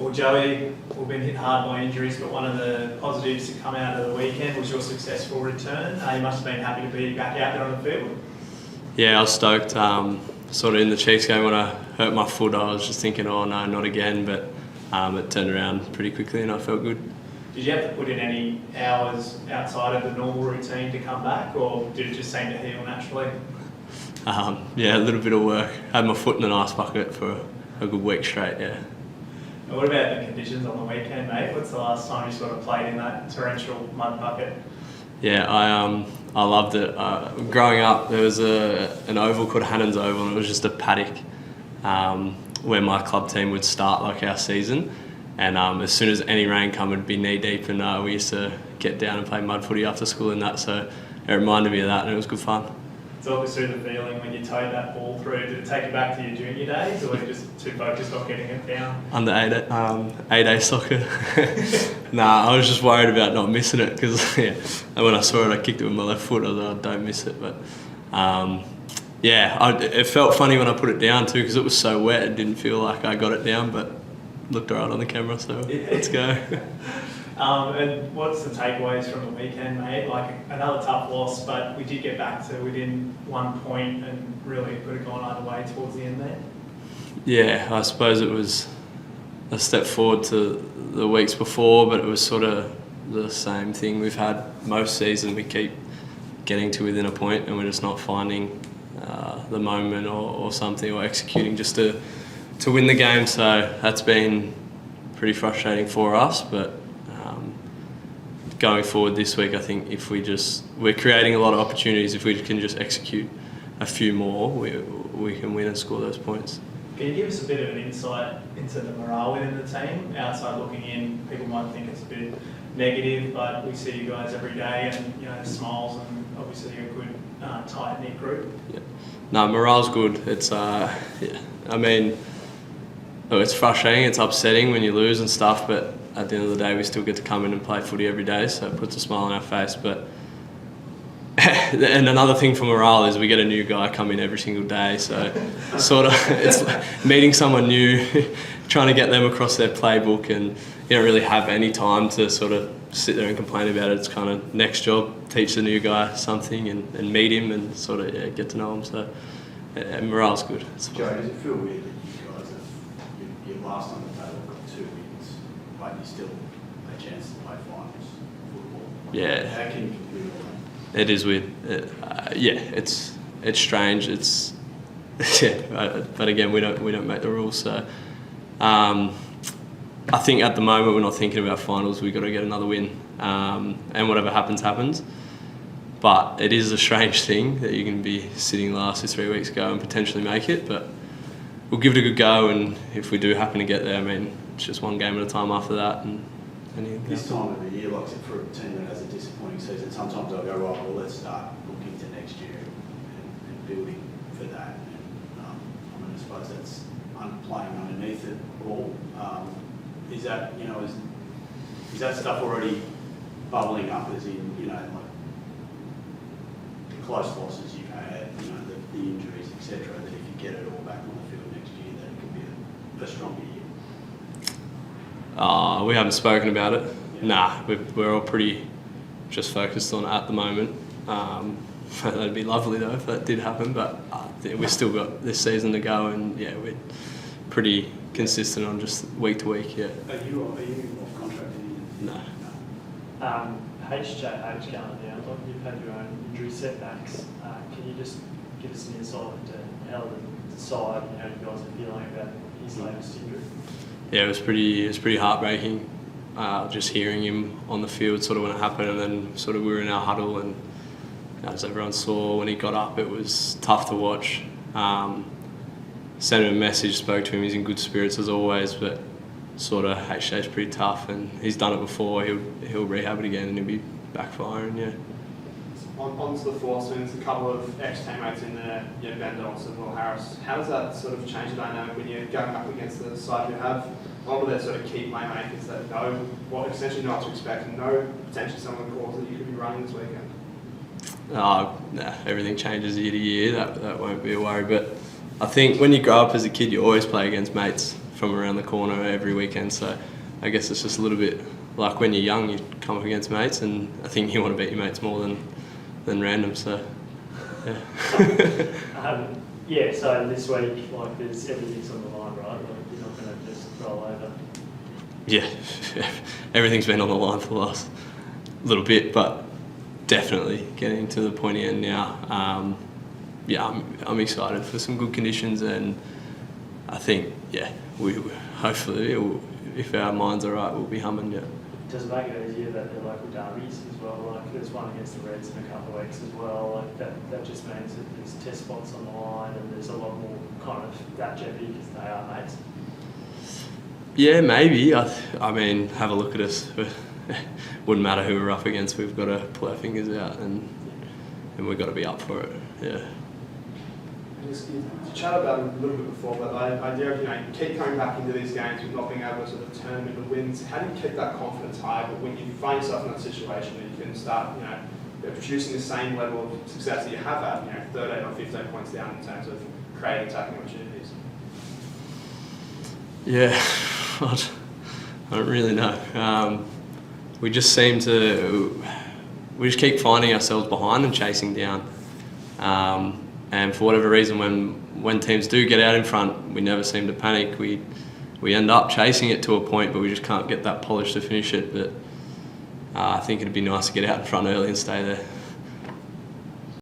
Well, Joey, we've been hit hard by injuries, but one of the positives to come out of the weekend was your successful return. You must have been happy to be back out there on the field. Yeah, I was stoked. Sort of in the Chiefs game when I hurt my foot, I was just thinking, oh no, not again, but it turned around pretty quickly and I felt good. Did you have to put in any hours outside of the normal routine to come back, or did it just seem to heal naturally? Yeah, a little bit of work. Had my foot in an ice bucket for a good week straight, yeah. And what about the conditions on the weekend, mate? What's the last time you sort of played in that torrential mud bucket? Yeah, I loved it. Growing up, there was an oval called Hannon's Oval, and it was just a paddock where my club team would start like our season. And as soon as any rain come, it'd be knee deep, and we used to get down and play mud footy after school and that. So it reminded me of that, and it was good fun. Talk us through the feeling when you towed that ball through. Did it take you back to your junior days, or were you just too focused on getting it down? Under 8A soccer. Nah, I was just worried about not missing it because when I saw it, I kicked it with my left foot. I was like, don't miss it. But it felt funny when I put it down too because it was so wet. It didn't feel like I got it down, but looked alright on the camera. So let's go. And what's the takeaways from the weekend, mate? Like another tough loss, but we did get back to within 1 point and really could have gone either way towards the end there. Yeah, I suppose it was a step forward to the weeks before, but it was sort of the same thing we've had most season. We keep getting to within a point and we're just not finding the moment or something, or executing just to win the game. So that's been pretty frustrating for us, but going forward this week, I think if we're creating a lot of opportunities. If we can just execute a few more, we can win and score those points. Can you give us a bit of an insight into the morale within the team? Outside looking in, people might think it's a bit negative, but we see you guys every day, and smiles, and obviously a good tight knit group. Yeah. No, morale's good. It's I mean, it's frustrating, it's upsetting when you lose and stuff, but at the end of the day, we still get to come in and play footy every day, so it puts a smile on our face. But and another thing for morale is we get a new guy come in every single day, so sort of it's like meeting someone new, trying to get them across their playbook, and you don't really have any time to sort of sit there and complain about it. It's kind of next job, teach the new guy something and meet him and sort of get to know him. So morale's good. Joe, does it feel weird that you guys you're last on the table, got 2 wins, but you still have a chance to play finals football? Yeah. How can you compete all that? It is weird. It's strange. It's but again, we don't make the rules. So I think at the moment we're not thinking about finals. We've got to get another win, and whatever happens, happens. But it is a strange thing that you can be sitting last 3 weeks ago and potentially make it. But we'll give it a good go, and if we do happen to get there, I mean, it's just one game at a time after that. And this time of the year, like for a team that has a disappointing season, sometimes I'll go, right, well, let's start looking to next year and building for that. And I suppose that's playing underneath it all. Is that, is that stuff already bubbling up, as in, like the close losses you've had, the injuries, etc., that if you get it all back on the field next year, that it could be a stronger year? We haven't spoken about it. Yeah. Nah, we're all pretty just focused on it at the moment. That'd be lovely though if that did happen, but we've still got this season to go, and we're pretty consistent on just week to week. Yeah. Are you off contract? No. HJH going down, you've had your own injury setbacks. Can you just give us an insight into how the side, how you guys are feeling about his latest injury? Yeah, it was pretty heartbreaking. Just hearing him on the field sort of when it happened, and then sort of we were in our huddle, and as everyone saw when he got up, it was tough to watch. Sent him a message, spoke to him. He's in good spirits as always, but sort of HJ's pretty tough, and he's done it before. He'll rehab it again, and he'll be backfiring. Yeah. Onto the force, there's a couple of ex-teammates in there, Ben Dawson and Will Harris. How does that sort of change the dynamic when you're going up against the side you have? A lot of their sort of key playmakers that know what essentially know what to expect and know potentially some of the calls that you could be running this weekend. Everything changes year to year. That won't be a worry. But I think when you grow up as a kid, you always play against mates from around the corner every weekend. So I guess it's just a little bit like when you're young, you come up against mates, and I think you want to beat your mates more than random. So yeah. Yeah, so this week, like, there's everything's on the line, right? Like, you're not going to just roll over. Yeah, everything's been on the line for the last little bit, but definitely getting to the pointy end now. Yeah, I'm excited for some good conditions, and I think, yeah, we hopefully, if our minds are right, we'll be humming. Yeah. Does it make it easier that they're local derbies as well? Like, there's one against the Reds in a couple of weeks as well. Like, that just means that there's test spots on the line, and there's a lot more kind of that jeopardy because they are mates. Yeah, maybe. I mean, have a look at us. Wouldn't matter who we're up against. We've got to pull our fingers out, and we've got to be up for it. Yeah. You chatted about it a little bit before, but the idea of, you keep coming back into these games with not being able to sort of turn them into wins. How do you keep that confidence high? But when you find yourself in that situation, that you can start, producing the same level of success that you have had, 13 or 15 points down in terms of creating attacking opportunities. Yeah, I don't really know. We just seem to, we just keep finding ourselves behind and chasing down. And for whatever reason, when teams do get out in front, we never seem to panic. We end up chasing it to a point, but we just can't get that polish to finish it. But I think it'd be nice to get out in front early and stay there.